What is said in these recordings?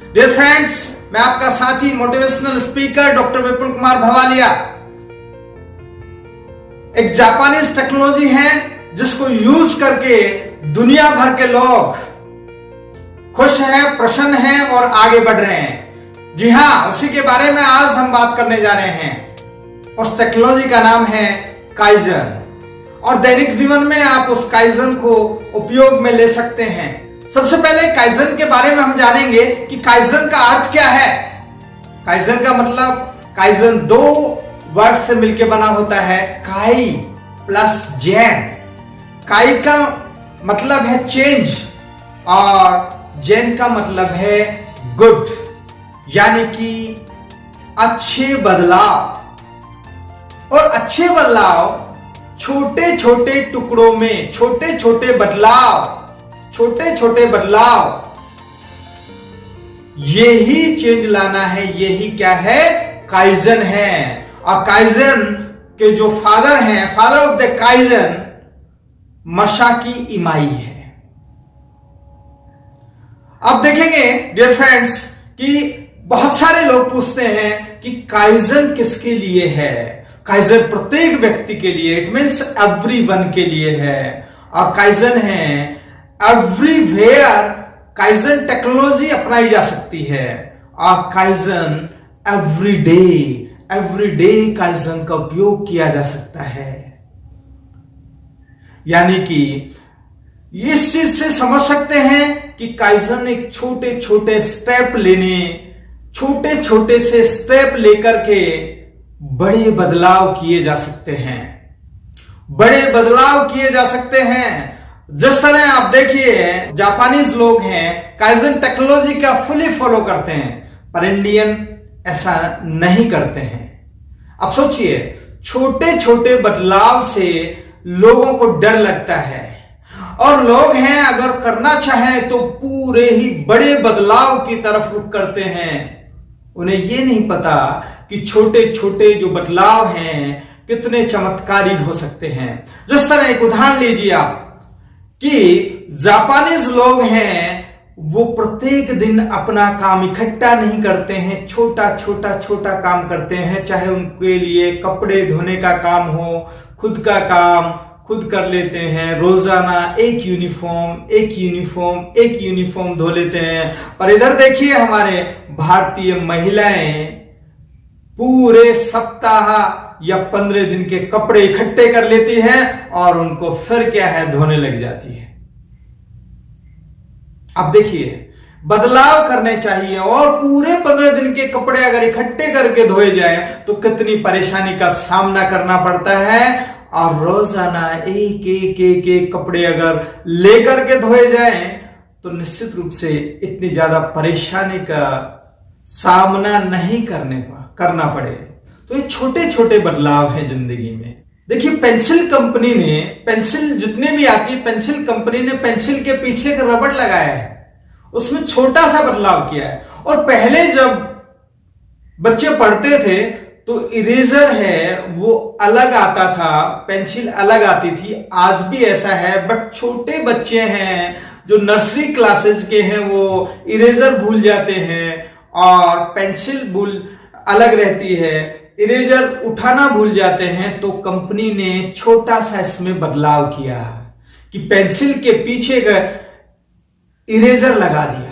Dear friends, मैं आपका साथी motivational speaker doctor Vipul Kumar भवालिया। एक जापानीज टेक्नोलॉजी है जिसको यूज करके दुनिया भर के लोग खुश हैं, प्रसन्न हैं और आगे बढ़ रहे हैं। जी हां, उसी के बारे में आज हम बात करने जा रहे हैं। उस टेक्नोलॉजी का नाम है काइजन, और दैनिक जीवन में आप उस काइजन को उपयोग में ले सकते हैं। सबसे पहले काइजन के बारे में हम जानेंगे कि काइजन का अर्थ क्या है। काइजन का मतलब, काइजन दो वर्ड से मिलकर बना होता है, काई प्लस जेन। काई का मतलब है चेंज और जेन का मतलब है गुड, यानी कि अच्छे बदलाव। और अच्छे बदलाव छोटे छोटे टुकड़ों में, छोटे छोटे बदलाव, यही चेंज लाना है, यही क्या है, काइजन है। और काइजन के जो फादर हैं, father of the kaizen Masaaki Imai है। अब देखेंगे डियर फ्रेंड्स कि बहुत सारे लोग पूछते हैं कि काइजन किसके लिए है। काइजन प्रत्येक व्यक्ति के लिए, इट मीन्स एवरीवन के लिए है। और काइजन है एवरीवेयर, काइजन टेक्नोलॉजी अपनाई जा सकती है। और काइजन एवरीडे काइजन का उपयोग किया जा सकता है। यानी कि इस चीज से समझ सकते हैं कि काइजन एक छोटे छोटे स्टेप लेने, छोटे छोटे से स्टेप लेकर के बड़े बदलाव किए जा सकते हैं। बड़े बदलाव किए जा सकते हैं। जिस तरह आप देखिए, जापानीज लोग हैं, काइजन टेक्नोलॉजी का फुली फॉलो करते हैं, पर इंडियन ऐसा नहीं करते हैं। अब सोचिए, छोटे छोटे बदलाव से लोगों को डर लगता है, और लोग हैं अगर करना चाहें तो पूरे ही बड़े बदलाव की तरफ रुख करते हैं। उन्हें यह नहीं पता कि छोटे छोटे जो बदलाव हैं कितने चमत्कारी हो सकते हैं। जिस तरह एक उदाहरण लीजिए आप कि जापानीज लोग हैं, वो प्रत्येक दिन अपना काम इकट्ठा नहीं करते हैं, छोटा छोटा काम करते हैं। चाहे उनके लिए कपड़े धोने का काम हो, खुद का काम खुद कर लेते हैं। रोजाना एक यूनिफॉर्म धो लेते हैं। पर इधर देखिए, हमारे भारतीय महिलाएं पूरे सप्ताह या 15 दिन के कपड़े इकट्ठे कर लेती है और उनको फिर क्या है, धोने लग जाती है। अब देखिए, बदलाव करने चाहिए, और पूरे 15 दिन के कपड़े अगर इकट्ठे करके धोए जाए तो कितनी परेशानी का सामना करना पड़ता है। और रोजाना एक कपड़े अगर लेकर के धोए जाए तो निश्चित रूप से इतनी ज्यादा परेशानी का सामना नहीं करना पड़े। तो ये छोटे छोटे बदलाव हैं जिंदगी में। देखिए, पेंसिल कंपनी ने, पेंसिल जितने भी आती है, पेंसिल कंपनी ने पेंसिल के पीछे एक रबड़ लगाया है, उसमें छोटा सा बदलाव किया है। और पहले जब बच्चे पढ़ते थे तो इरेजर है वो अलग आता था, पेंसिल अलग आती थी। आज भी ऐसा है, बट छोटे बच्चे हैं जो नर्सरी क्लासेस के हैं, वो इरेजर भूल जाते हैं और पेंसिल अलग रहती है, इरेजर उठाना भूल जाते हैं। तो कंपनी ने छोटा सा इसमें बदलाव किया कि पेंसिल के पीछे का इरेजर लगा दिया।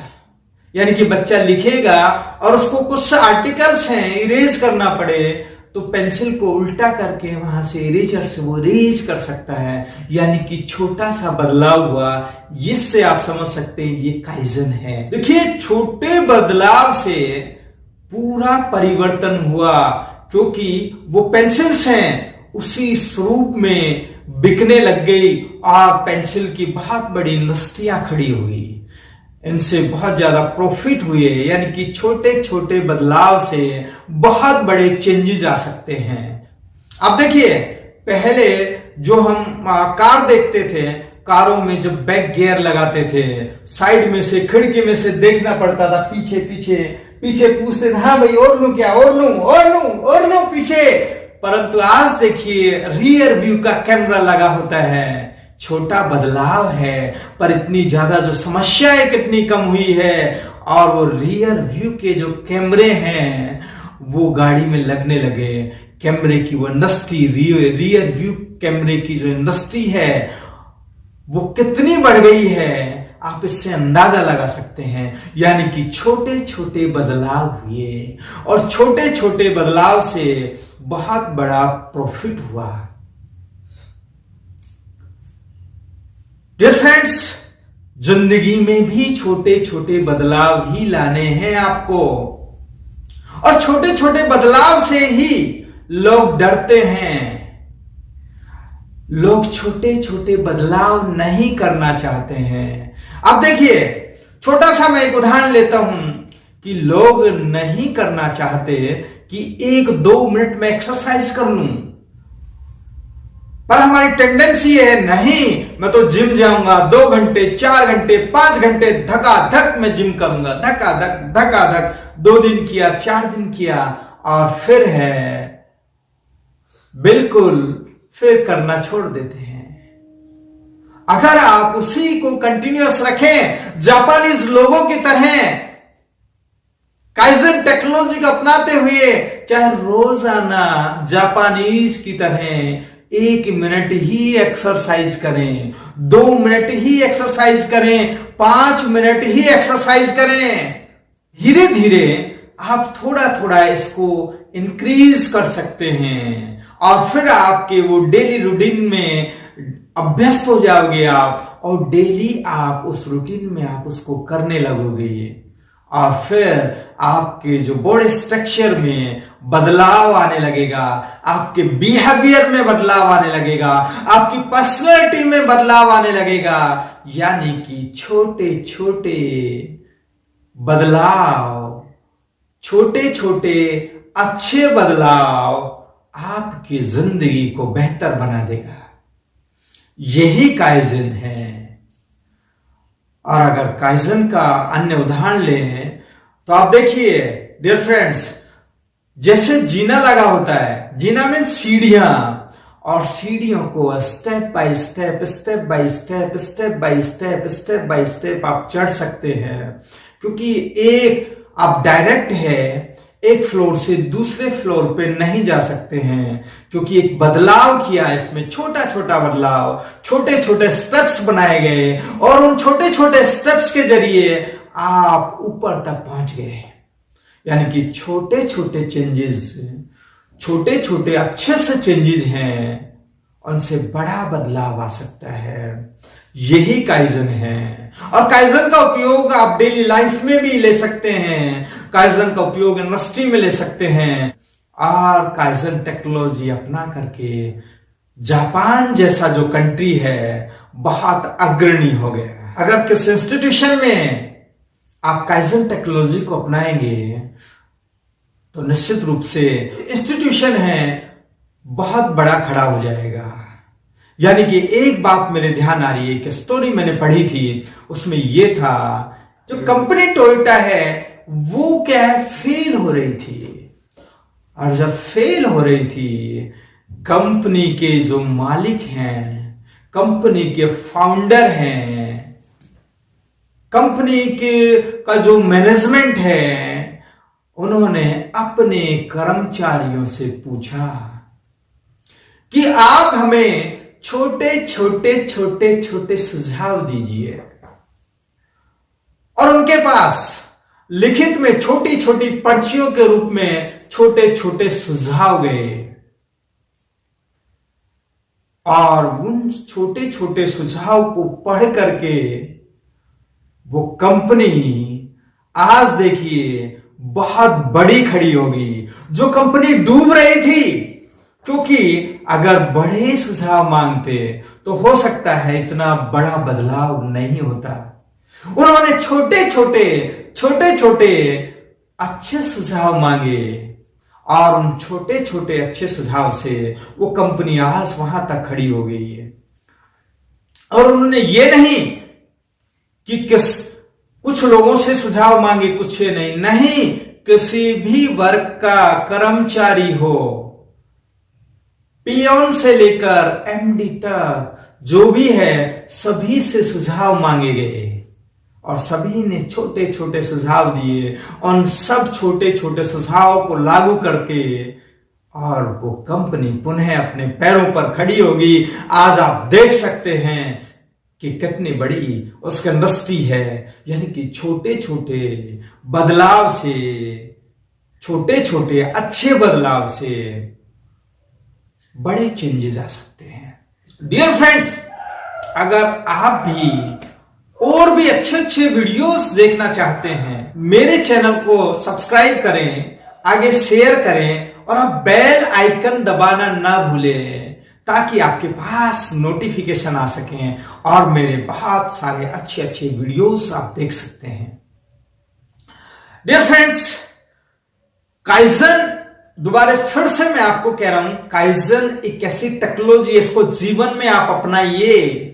यानी कि बच्चा लिखेगा और उसको कुछ आर्टिकल्स हैं इरेज करना पड़े तो पेंसिल को उल्टा करके वहां से इरेजर से वो इरेज कर सकता है। यानी कि छोटा सा बदलाव हुआ। इससे आप समझ सकते हैं ये काइजन है। देखिए, छोटे बदलाव से पूरा परिवर्तन हुआ, क्योंकि वो पेंसिल्स हैं उसी स्वरूप में बिकने लग गई और पेंसिल की बहुत बड़ी इंडस्ट्रियां खड़ी हो गई। इनसे बहुत ज्यादा प्रॉफिट हुए। यानी कि छोटे छोटे बदलाव से बहुत बड़े चेंजेस आ सकते हैं। अब देखिए, पहले जो हम कार देखते थे, कारों में जब बैक गियर लगाते थे, साइड में से, खिड़की में से देखना पड़ता था, पीछे पूछते थे, हाँ भाई और लूं क्या, और लूं पीछे। परंतु आज देखिए, रियर व्यू का कैमरा लगा होता है। छोटा बदलाव है, पर इतनी ज्यादा जो समस्याएं कितनी कम हुई है और वो रियर व्यू के जो कैमरे हैं वो गाड़ी में लगने लगे। कैमरे की वो इंडस्ट्री, रियर व्यू कैमरे की जो इंडस्ट्री है वो कितनी बढ़ गई है आप इससे अंदाजा लगा सकते हैं। यानी कि छोटे छोटे बदलाव हुए और छोटे छोटे बदलाव से बहुत बड़ा प्रॉफिट हुआ। डियर फ्रेंड्स, जिंदगी में भी छोटे छोटे बदलाव ही लाने हैं आपको, और छोटे छोटे बदलाव से ही लोग डरते हैं। लोग छोटे छोटे बदलाव नहीं करना चाहते हैं। अब देखिए, छोटा सा मैं एक उदाहरण लेता हूं कि लोग नहीं करना चाहते कि 1-2 मिनट में एक्सरसाइज कर लूं, पर हमारी टेंडेंसी है नहीं, मैं तो जिम जाऊंगा 2 घंटे 4 घंटे 5 घंटे धकाधक मैं जिम करूंगा, धकाधक धकाधक। 2 दिन किया, 4 दिन किया और फिर है बिल्कुल फिर करना छोड़ देते हैं। अगर आप उसी को कंटिन्यूअस रखें, जापानीज लोगों की तरह काइजन टेक्नोलॉजी को अपनाते हुए, चाहे रोजाना जापानीज की तरह 1 मिनट ही एक्सरसाइज करें, 2 मिनट ही एक्सरसाइज करें, 5 मिनट ही एक्सरसाइज करें, धीरे धीरे आप थोड़ा थोड़ा इसको इंक्रीज कर सकते हैं और फिर आपके वो डेली रूटीन में अभ्यस्त हो जाओगे आप, और डेली आप उस रूटीन में आप उसको करने लगोगे और फिर आपके जो बॉडी स्ट्रक्चर में बदलाव आने लगेगा, आपके बिहेवियर में बदलाव आने लगेगा, आपकी पर्सनैलिटी में बदलाव आने लगेगा। यानी कि छोटे छोटे बदलाव, छोटे छोटे अच्छे बदलाव आपकी जिंदगी को बेहतर बना देगा। यही काइजन है। और अगर काइजन का अन्य उदाहरण लें तो आप देखिए डियर फ्रेंड्स, जैसे जीना लगा होता है, जीना में सीढ़ियां, और सीढ़ियों को step by step, step by step, step by step, step by step आप चढ़ सकते हैं, क्योंकि एक आप डायरेक्ट है एक फ्लोर से दूसरे फ्लोर पे नहीं जा सकते हैं, क्योंकि एक बदलाव किया इसमें, छोटा छोटा बदलाव, छोटे छोटे स्टेप्स बनाए गए और उन छोटे छोटे स्टेप्स के जरिए आप ऊपर तक पहुंच गए। यानी कि छोटे छोटे चेंजेस, छोटे छोटे अच्छे से चेंजेस हैं, उनसे बड़ा बदलाव आ सकता है। यही काइजन है। और काइजन का उपयोग आप डेली लाइफ में भी ले सकते हैं, काइजन का उपयोग इंडस्ट्री में ले सकते हैं, और काइजन टेक्नोलॉजी अपना करके जापान जैसा जो कंट्री है बहुत अग्रणी हो गया। अगर किसी इंस्टीट्यूशन में आप काइजन टेक्नोलॉजी को अपनाएंगे तो निश्चित रूप से इंस्टीट्यूशन है बहुत बड़ा खड़ा हो जाएगा। यानी कि एक बात मेरे ध्यान आ रही है कि स्टोरी मैंने पढ़ी थी, उसमें यह था जो कंपनी टोयोटा है वो क्या है, फेल हो रही थी, और जब फेल हो रही थी कंपनी के जो मालिक हैं, कंपनी के फाउंडर हैं, कंपनी के का जो मैनेजमेंट है, उन्होंने अपने कर्मचारियों से पूछा कि आप हमें छोटे छोटे छोटे छोटे सुझाव दीजिए, और उनके पास लिखित में छोटी छोटी पर्चियों के रूप में छोटे छोटे सुझाव गए, और उन छोटे छोटे सुझाव को पढ़ करके वो कंपनी आज देखिए बहुत बड़ी खड़ी होगी। जो कंपनी डूब रही थी, क्योंकि अगर बड़े सुझाव मांगते तो हो सकता है इतना बड़ा बदलाव नहीं होता, उन्होंने छोटे छोटे छोटे छोटे अच्छे सुझाव मांगे, और उन छोटे छोटे अच्छे सुझाव से वो कंपनी आज वहां तक खड़ी हो गई है। और उन्होंने ये नहीं कि कुछ लोगों से सुझाव मांगे, कुछ नहीं, किसी भी वर्ग का कर्मचारी हो, पियोन से लेकर एमडी तक जो भी है, सभी से सुझाव मांगे गए, और सभी ने छोटे छोटे सुझाव दिए। उन सब छोटे छोटे सुझावों को लागू करके और वो कंपनी पुनः अपने पैरों पर खड़ी होगी। आज आप देख सकते हैं कि कितनी बड़ी उसकी इंडस्ट्री है। यानी कि छोटे छोटे बदलाव से, छोटे छोटे अच्छे बदलाव से बड़े चेंजेस आ सकते हैं। डियर फ्रेंड्स, अगर आप भी और भी अच्छे अच्छे वीडियोस देखना चाहते हैं, मेरे चैनल को सब्सक्राइब करें, आगे शेयर करें और आप बेल आइकन दबाना ना भूलें ताकि आपके पास नोटिफिकेशन आ सकें और मेरे बहुत सारे अच्छे अच्छे वीडियोस आप देख सकते हैं। डियर फ्रेंड्स, काइजन, दोबारा फिर से मैं आपको कह रहा हूं, काइजन एक ऐसी टेक्नोलॉजी, इसको जीवन में आप अपनाइए।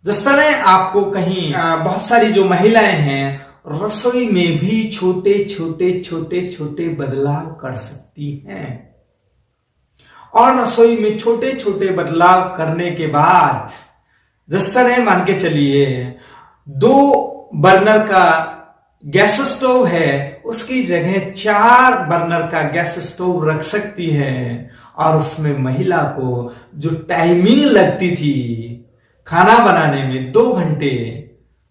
जिस तरह आपको कहीं बहुत सारी जो महिलाएं हैं रसोई में भी छोटे छोटे छोटे छोटे बदलाव कर सकती हैं, और रसोई में छोटे छोटे बदलाव करने के बाद, जिस तरह मान के चलिए 2 बर्नर का गैस स्टोव है, उसकी जगह 4 बर्नर का गैस स्टोव रख सकती है, और उसमें महिला को जो टाइमिंग लगती थी खाना बनाने में 2 घंटे,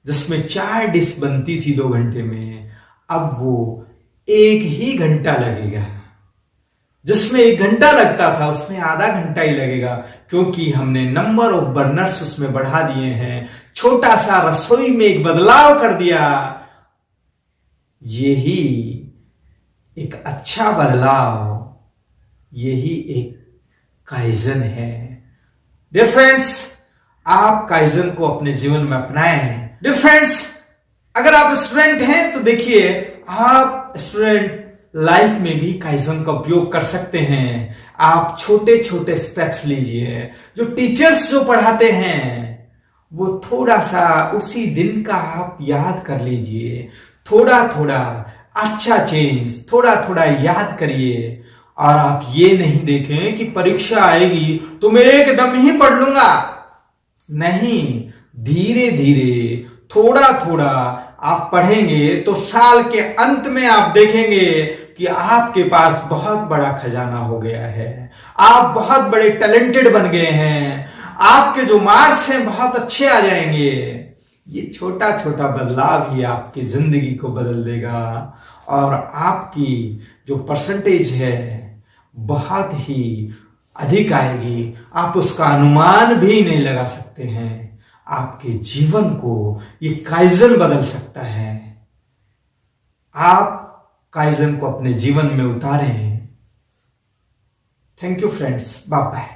जिसमें 4 डिश बनती थी 2 घंटे में, अब वो 1 ही घंटा लगेगा। जिसमें 1 घंटा लगता था उसमें आधा घंटा ही लगेगा, क्योंकि हमने नंबर ऑफ बर्नर्स उसमें बढ़ा दिए हैं। छोटा सा रसोई में एक बदलाव कर दिया। यही एक अच्छा बदलाव, यही एक काइजन है। डियर फ्रेंड्स, आप काइजन को अपने जीवन में अपनाएं। डियर फ्रेंड्स, अगर आप स्टूडेंट हैं तो देखिए, आप स्टूडेंट लाइफ में भी काइजन का उपयोग कर सकते हैं। आप छोटे छोटे स्टेप्स लीजिए। जो टीचर्स जो पढ़ाते हैं वो थोड़ा सा उसी दिन का आप याद कर लीजिए, थोड़ा थोड़ा अच्छा चेंज, थोड़ा थोड़ा याद करिए। और आप ये नहीं देखें कि परीक्षा आएगी तो मैं एकदम ही पढ़ लूंगा। नहीं, धीरे धीरे, थोड़ा थोड़ा आप पढ़ेंगे तो साल के अंत में आप देखेंगे कि आपके पास बहुत बड़ा खजाना हो गया है। आप बहुत बड़े टैलेंटेड बन गए हैं। आपके जो मार्क्स हैं बहुत अच्छे आ जाएंगे। ये छोटा छोटा बदलाव ही आपकी जिंदगी को बदल देगा, और आपकी जो परसेंटेज है बहुत ही अधिक आएगी। आप उसका अनुमान भी नहीं लगा सकते हैं। आपके जीवन को ये काइजन बदल सकता है। आप काइजन को अपने जीवन में उतारें। Thank you friends, bye bye.